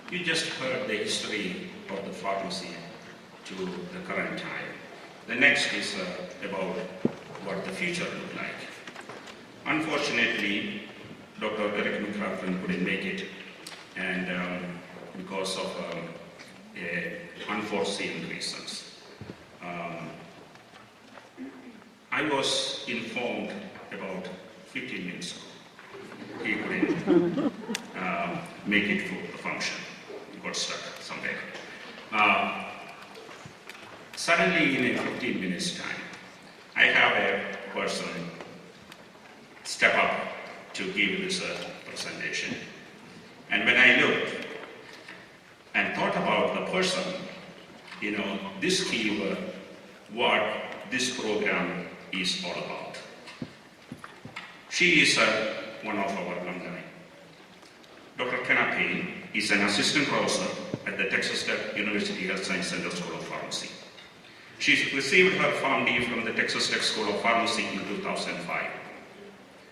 You just heard the history of the pharmacy to the current time. The next is about what the future look like. Unfortunately, Dr. Eric McCracken couldn't make it, and because of unforeseen reasons. I was informed about 15 minutes ago. He couldn't make it for the function. He got stuck somewhere. Suddenly, in a 15 minutes time, I have a person step up to give this presentation. And when I looked and thought about the person, this keyword, what this program is all about. She is one of our alumni. Dr. Kenna Payne is an assistant professor at the Texas Tech University Health Science Center School of Pharmacy. She received her PharmD from the Texas Tech School of Pharmacy in 2005.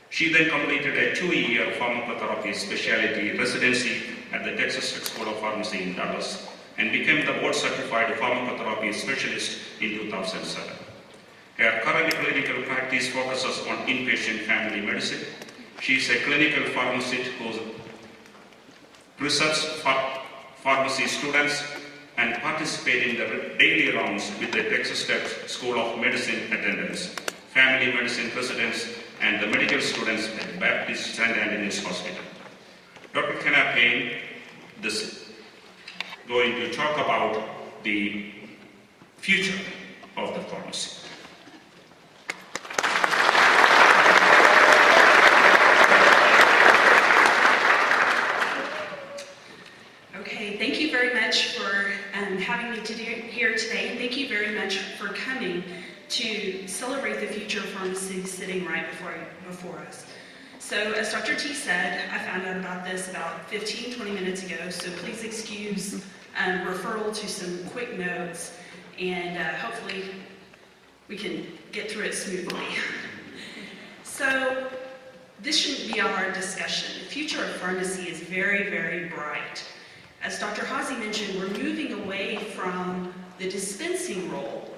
She then completed a 2-year pharmacotherapy specialty residency at the Texas Tech School of Pharmacy in Dallas and became the board-certified pharmacotherapy specialist in 2007. Her current clinical practice focuses on inpatient family medicine. She is a clinical pharmacist who researches pharmacy students and participates in the daily rounds with the Texas Tech School of Medicine attendants, family medicine residents, and the medical students at Baptist St. Anthony's Hospital. Dr. Kenna Payne is going to talk about the future of the pharmacy. Okay, thank you very much for having me here today, and thank you very much for coming to celebrate the future of pharmacy sitting right before us. So as Dr. T said, I found out about this about 15-20 minutes ago, so please excuse referral to some quick notes, and hopefully we can get through it smoothly. So this shouldn't be a hard discussion. The future of pharmacy is very, very bright. As Dr. Phamacy mentioned, we're moving away from the dispensing role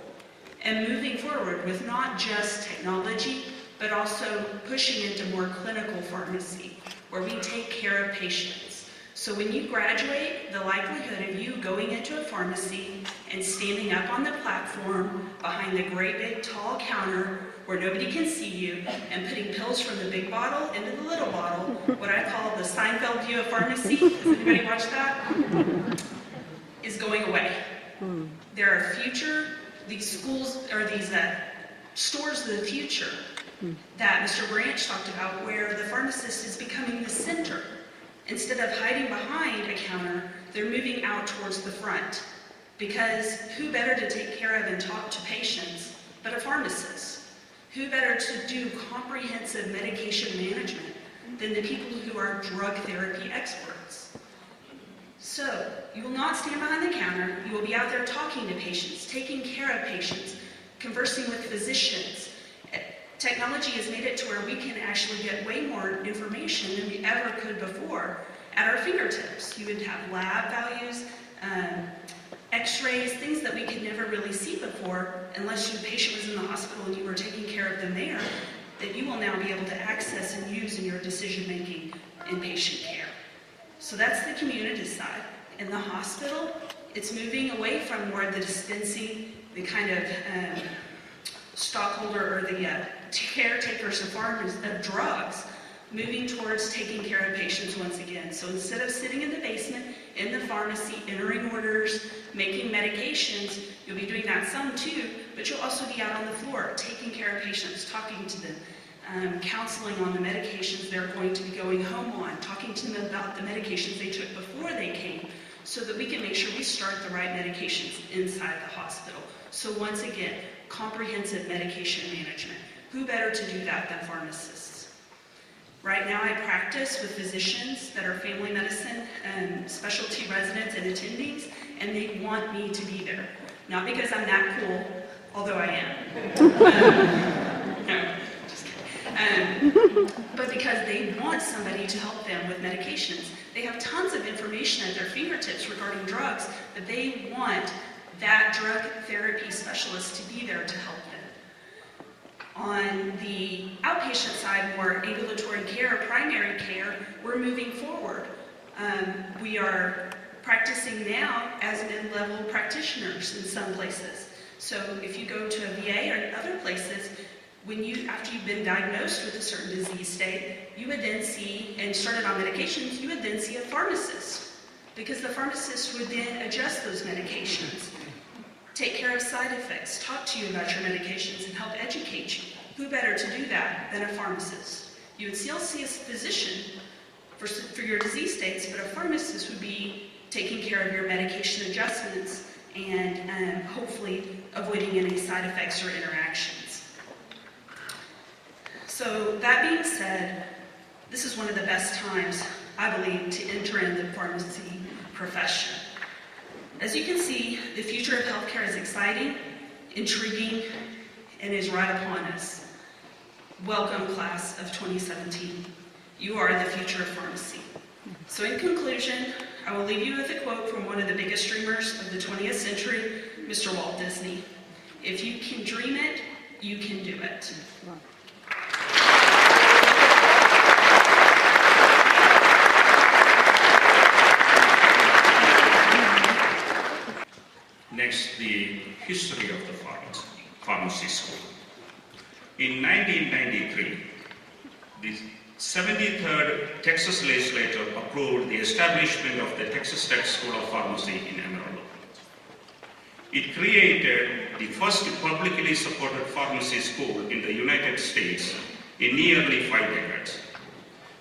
and moving forward with not just technology, but also pushing into more clinical pharmacy, where we take care of patients. So when you graduate, the likelihood of you going into a pharmacy and standing up on the platform behind the great big tall counter where nobody can see you and putting pills from the big bottle into the little bottle, what I call the Seinfeld view of pharmacy, has anybody watched that? Is going away. There are these schools, or these stores of the future that Mr. Branch talked about, where the pharmacist is becoming the center. Instead of hiding behind a counter, they're moving out towards the front. Because who better to take care of and talk to patients but a pharmacist? Who better to do comprehensive medication management than the people who are drug therapy experts? So, you will not stand behind the counter, you will be out there talking to patients, taking care of patients, conversing with physicians. Technology has made it to where we can actually get way more information than we ever could before at our fingertips. You would have lab values, x-rays, things that we could never really see before unless your patient was in the hospital and you were taking care of them there, that you will now be able to access and use in your decision-making in patient care. So that's the community side. In the hospital, it's moving away from more the dispensing, the kind of stockholder or the caretakers of drugs, moving towards taking care of patients once again. So instead of sitting in the basement, in the pharmacy, entering orders, making medications, you'll be doing that some too, but you'll also be out on the floor, taking care of patients, talking to them, counseling on the medications they're going to be going home on, talking to them about the medications they took before they came, so that we can make sure we start the right medications inside the hospital. So once again, comprehensive medication management. Who better to do that than pharmacists? Right now I practice with physicians that are family medicine and specialty residents and attendings, and they want me to be there. Not because I'm that cool, although I am. No, just kidding. But because they want somebody to help them with medications. They have tons of information at their fingertips regarding drugs, but they want that drug therapy specialist to be there to help them. On the outpatient side, more ambulatory care, primary care, we're moving forward. We are practicing now as mid-level practitioners in some places. So if you go to a VA or other places, after you've been diagnosed with a certain disease state, you would then see, and started on medications, you would then see a pharmacist, because the pharmacist would then adjust those medications, take care of side effects, talk to you about your medications, and help educate you. Who better to do that than a pharmacist? You would still see a physician for your disease states, but a pharmacist would be taking care of your medication adjustments and hopefully avoiding any side effects or interactions. So that being said, this is one of the best times, I believe, to enter in the pharmacy profession. As you can see, the future of healthcare is exciting, intriguing, and is right upon us. Welcome, class of 2017. You are the future of pharmacy. So in conclusion, I will leave you with a quote from one of the biggest dreamers of the 20th century, Mr. Walt Disney. If you can dream it, you can do it. Next, the history of the pharmacy school. In 1993, the 73rd Texas legislature approved the establishment of the Texas Tech School of Pharmacy in Amarillo. It created the first publicly supported pharmacy school in the United States in nearly 5 decades.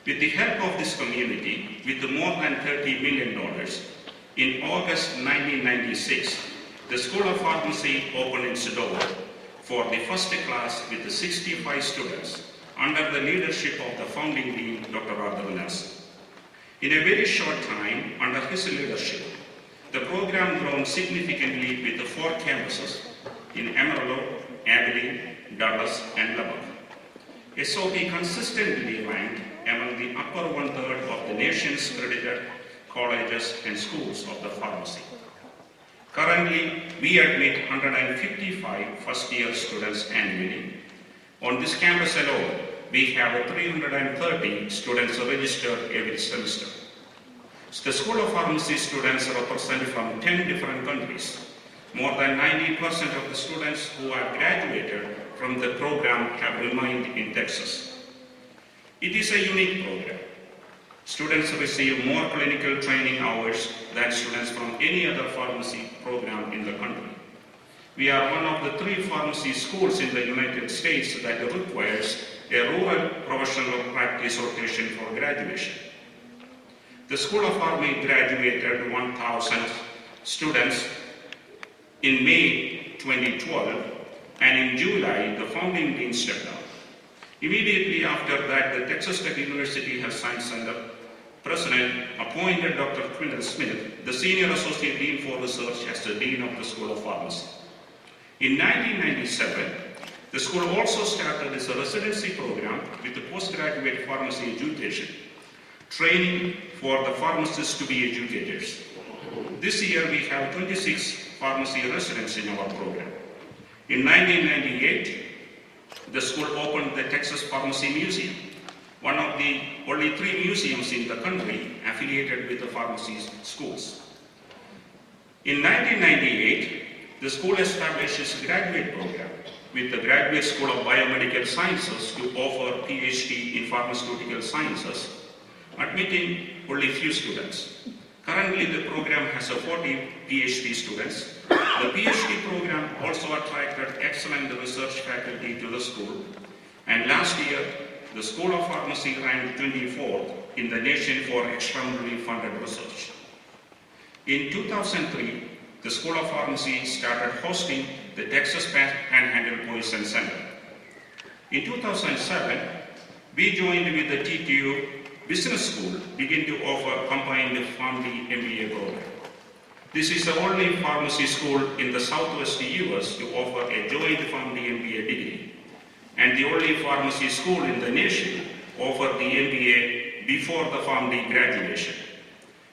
With the help of this community, with more than $30 million, in August 1996, the School of Pharmacy opened its door for the first class with 65 students under the leadership of the founding dean, Dr. Arthur Nelson. In a very short time, under his leadership, the program grew significantly with the 4 campuses in Amarillo, Abilene, Dallas, and Lubbock. SOP consistently ranked among the upper 1/3 of the nation's accredited colleges and schools of the pharmacy. Currently, we admit 155 first-year students annually. On this campus alone, we have 330 students registered every semester. The School of Pharmacy students represent from 10 different countries. More than 90% of the students who have graduated from the program have remained in Texas. It is a unique program. Students receive more clinical training hours than students from any other pharmacy program in the country. We are one of the 3 pharmacy schools in the United States that requires a rural professional practice rotation for graduation. The School of Pharmacy graduated 1,000 students in May 2012, and in July, the founding dean stepped down. Immediately after that, the Texas Tech University Health Science Center president appointed Dr. Quinton Smith, the senior associate dean for research, as the dean of the School of Pharmacy. In 1997, the school also started its residency program with the postgraduate pharmacy education, training for the pharmacists to be educators. This year, we have 26 pharmacy residents in our program. In 1998, the school opened the Texas Pharmacy Museum, one of the only 3 museums in the country affiliated with the pharmacy schools. In 1998, the school established its graduate program with the Graduate School of Biomedical Sciences to offer PhD in pharmaceutical sciences, admitting only few students. Currently, the program has 40 PhD students. The PhD program also attracted excellent research faculty to the school. And last year, the School of Pharmacy ranked 24th in the nation for externally funded research. In 2003, the School of Pharmacy started hosting the Texas Panhandle Poison Center. In 2007, we joined with the TTU Business School, begin to offer combined PharmD MBA program. This is the only pharmacy school in the Southwest US to offer a joint PharmD MBA degree, and the only pharmacy school in the nation offer the MBA before the PharmD graduation.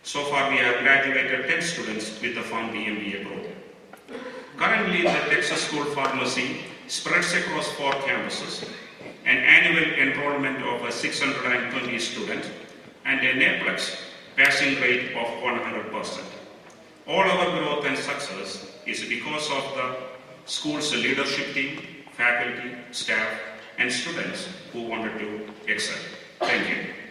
So far, we have graduated 10 students with the Phamacy MBA program. Currently, the Texas School Pharmacy spreads across 4 campuses, an annual enrollment of 620 students, and a NAPLEX passing rate of 100%. All our growth and success is because of the school's leadership team, faculty, staff, and students who wanted to excel. Thank you.